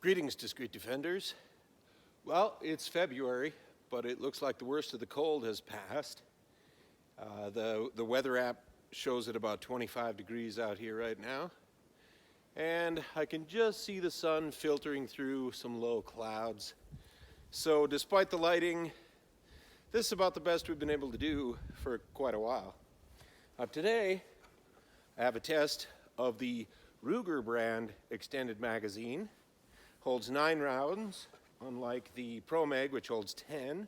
Greetings, discreet defenders. Well, it's February, but it looks like the worst of the cold has passed. The weather app shows it about 25 degrees out here right now. And I can just see the sun filtering through some low clouds. So despite the lighting, this is about the best we've been able to do for quite a while. Today, I have a test of the Ruger brand extended magazine. Holds 9 rounds, unlike the Pro Mag, which holds 10.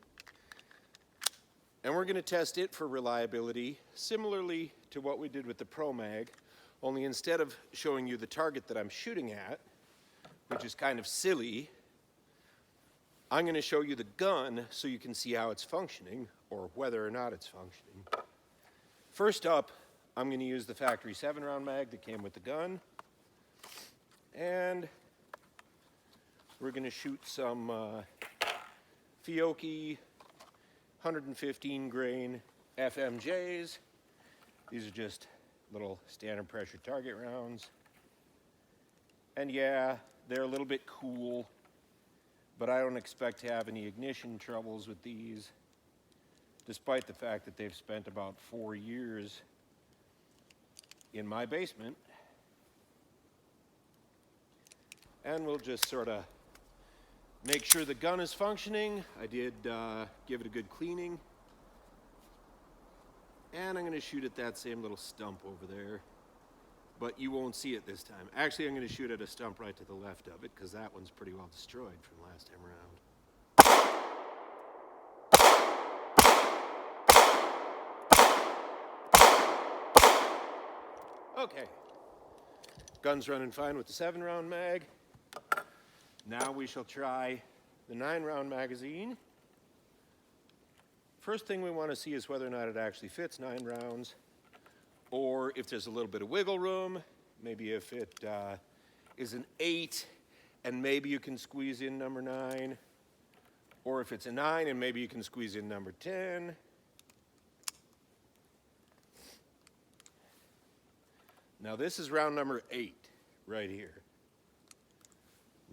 And we're going to test it for reliability, similarly to what we did with the Pro Mag, only instead of showing you the target that I'm shooting at, which is kind of silly, I'm going to show you the gun so you can see how it's functioning, or whether or not it's functioning. First up, I'm going to use the factory 7-round mag that came with the gun, and we're going to shoot some Fiocchi 115 grain FMJs. These are just little standard pressure target rounds. And yeah, they're a little bit cool, but I don't expect to have any ignition troubles with these, despite the fact that they've spent about 4 years in my basement. And we'll just sort of make sure the gun is functioning. I did give it a good cleaning. And I'm going to shoot at that same little stump over there. But you won't see it this time. Actually, I'm going to shoot at a stump right to the left of it, because that one's pretty well destroyed from last time around. Okay. Gun's running fine with the 7-round mag. Now we shall try the 9-round magazine. First thing we want to see is whether or not it actually fits 9 rounds, or if there's a little bit of wiggle room, maybe if it is an 8 and maybe you can squeeze in number 9, or if it's a 9 and maybe you can squeeze in number 10. Now this is round number 8 right here.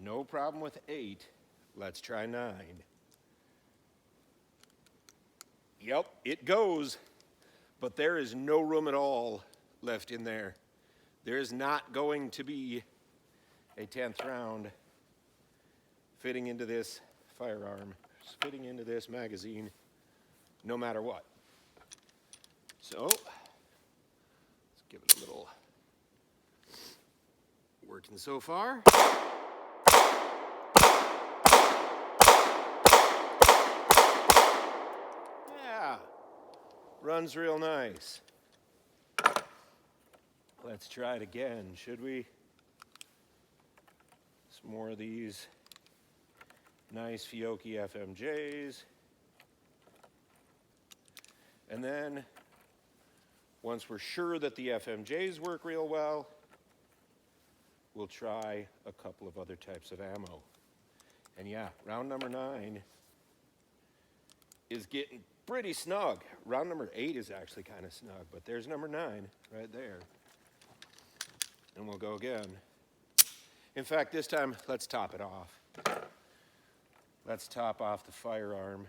No problem with 8. Let's try 9. Yep, it goes, but there is no room at all left in there. There is not going to be a 10th round fitting into this firearm, fitting into this magazine, no matter what. So, let's give it a little working so far. Runs real nice. Let's try it again, should we? Some more of these nice Fiocchi FMJs. And then, once we're sure that the FMJs work real well, we'll try a couple of other types of ammo. And yeah, round number 9 is getting pretty snug. Round number 8 is actually kind of snug, but there's number 9 right there. And we'll go again. In fact, this time, let's top it off. Let's top off the firearm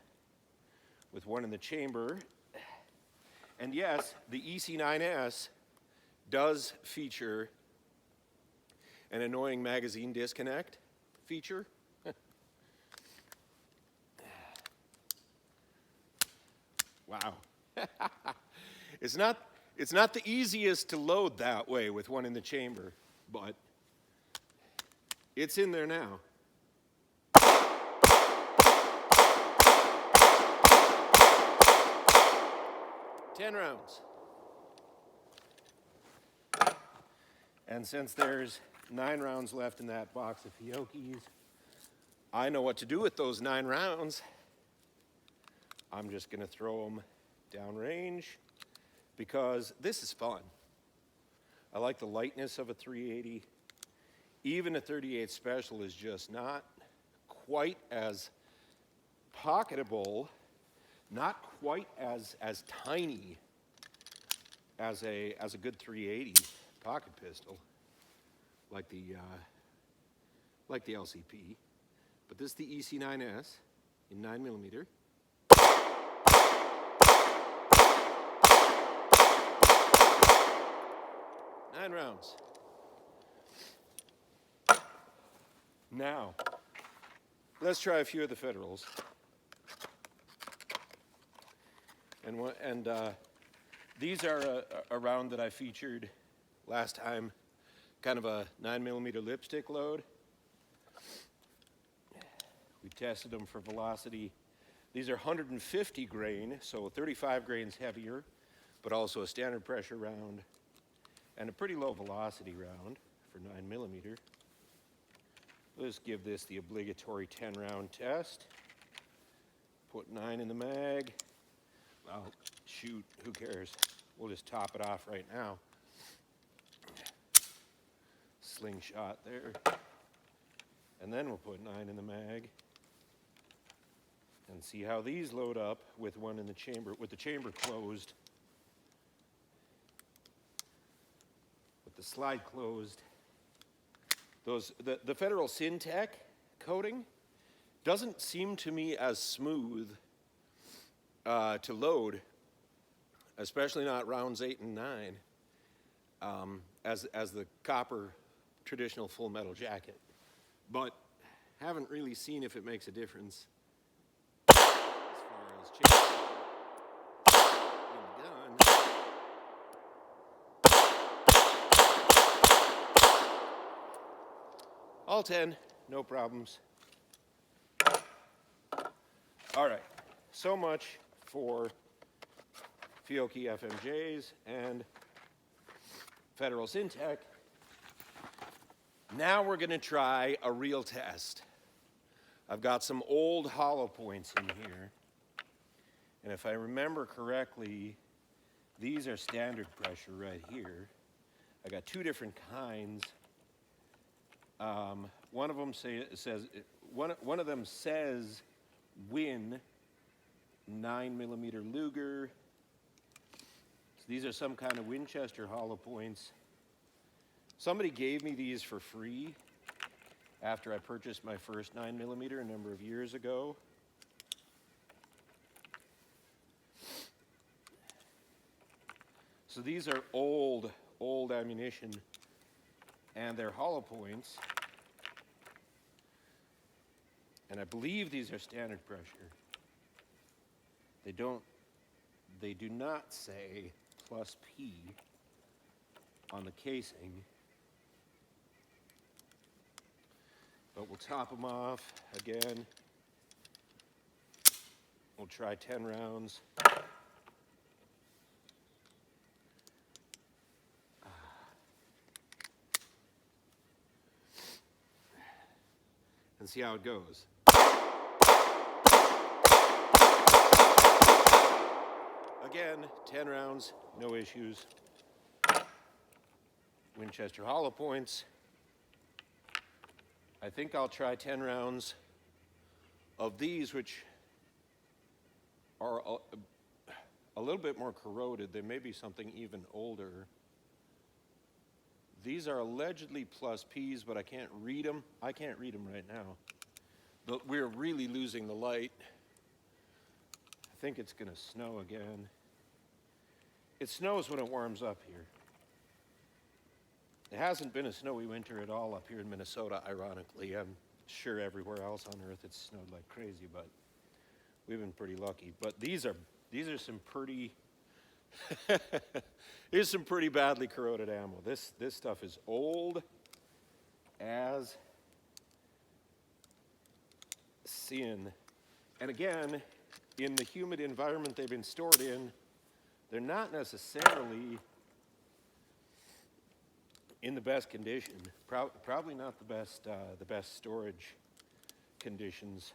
with one in the chamber. And yes, the EC9s does feature an annoying magazine disconnect feature. Wow. It's not the easiest to load that way with one in the chamber, but it's in there now. Ten rounds. And since there's 9 rounds left in that box of Fiocchis, I know what to do with those 9 rounds. I'm just going to throw them downrange because this is fun. I like the lightness of a 380. Even a 38 Special is just not quite as pocketable, not quite as tiny as a good 380 pocket pistol, like like the LCP, but this is the EC9s in 9mm. 9 rounds. Now, let's try a few of the Federals. And these are a round that I featured last time, kind of a 9mm lipstick load. We tested them for velocity. These are 150 grain, so 35 grains heavier, but also a standard pressure round and a pretty low velocity round for 9mm. Let's give this the obligatory 10 round test. Put 9 in the mag. Well, shoot, who cares? We'll just top it off right now. Slingshot there. And then we'll put 9 in the mag. And see how these load up with one in the chamber, with the chamber closed. With the slide closed. The Federal Syntec coating doesn't seem to me as smooth to load, especially not rounds 8 and 9, as the copper traditional full metal jacket. But haven't really seen if it makes a difference as far as changing in the gun. All 10, no problems. All right, so much for Fiocchi FMJs and Federal Syntec. Now we're going to try a real test. I've got some old hollow points in here. And if I remember correctly, these are standard pressure right here. I got two different kinds. One of them says Win 9mm Luger. So these are some kind of Winchester hollow points. Somebody gave me these for free after I purchased my first 9mm a number of years ago. So these are old ammunition, and they're hollow points. And I believe these are standard pressure. They do not say plus P on the casing. But we'll top them off again. We'll try 10 rounds. And see how it goes. Again, 10 rounds, no issues. Winchester hollow points. I think I'll try 10 rounds of these, which are a little bit more corroded. They may be something even older. These are allegedly plus Ps, but I can't read them. I can't read them right now. But we're really losing the light. I think it's going to snow again. It snows when it warms up here. It hasn't been a snowy winter at all up here in Minnesota, ironically. I'm sure everywhere else on Earth it's snowed like crazy, but we've been pretty lucky. But these are some pretty here's some pretty badly corroded ammo. This stuff is old as sin. And again, in the humid environment they've been stored in, they're not necessarily in the best condition. Probably not the best storage conditions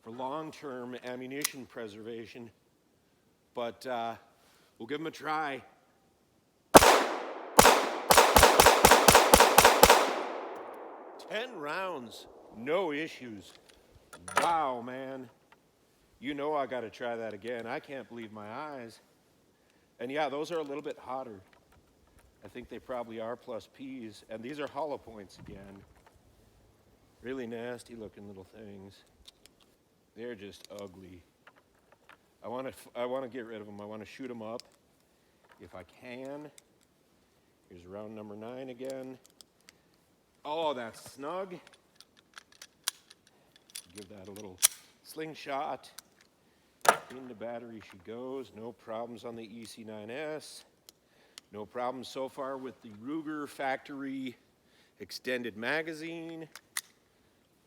for long-term ammunition preservation, but we'll give them a try. 10 rounds, no issues. Wow, man. You know I got to try that again. I can't believe my eyes. And yeah, those are a little bit hotter. I think they probably are plus Ps. And these are hollow points again. Really nasty looking little things. They're just ugly. I want to get rid of them. I want to shoot them up if I can. Here's round number 9 again. Oh, that's snug. Give that a little slingshot. In the battery she goes. No problems on the EC9s. No problems so far with the Ruger factory extended magazine.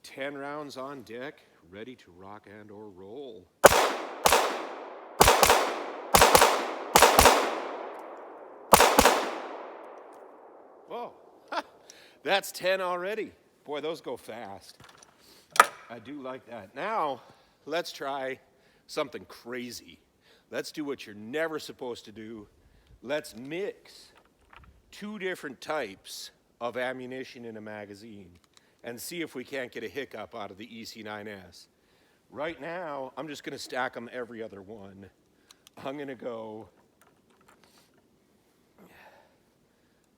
10 rounds on deck, ready to rock and or roll. Whoa, that's 10 already. Boy, those go fast. I do like that. Now, let's try something crazy. Let's do what you're never supposed to do. Let's mix 2 different types of ammunition in a magazine and see if we can't get a hiccup out of the EC9s. Right now, I'm just going to stack them every other one. I'm going to go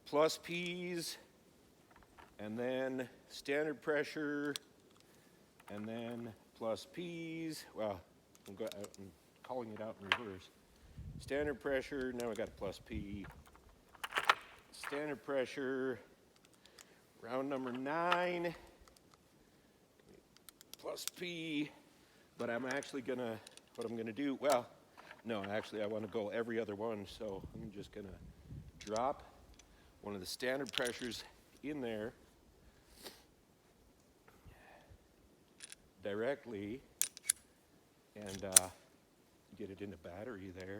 plus P's, and then standard pressure, and then plus P's. Well, I'm calling it out in reverse. Standard pressure, now I got a plus P. Standard pressure, round number 9, plus P. But I'm actually gonna, what I'm gonna do, well, no, actually I wanna go every other one, so I'm just gonna drop one of the standard pressures in there directly and get it in the battery there.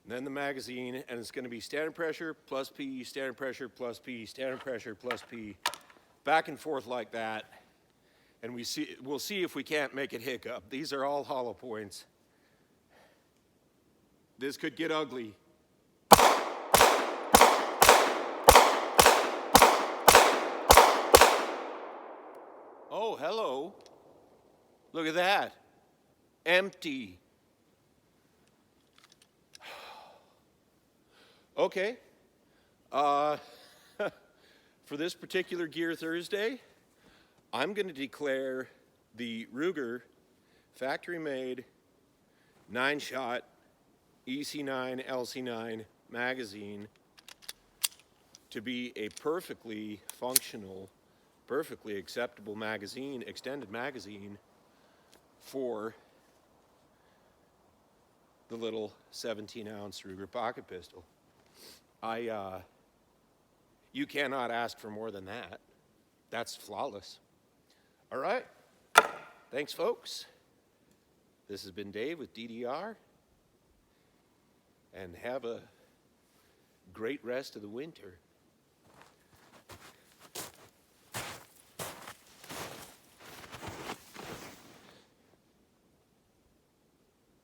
And then the magazine, and it's going to be standard pressure plus P, standard pressure plus P, standard pressure plus P, back and forth like that. And we'll see if we can't make it hiccup. These are all hollow points. This could get ugly. Oh, hello. Look at that. Empty. Okay. For this particular Gear Thursday, I'm going to declare the Ruger factory-made 9-shot EC9 LC9 magazine to be a perfectly functional, perfectly acceptable magazine, extended magazine for the little 17-ounce Ruger pocket pistol. You cannot ask for more than that. That's flawless. All right. Thanks, folks. This has been Dave with DDR. And have a great rest of the winter.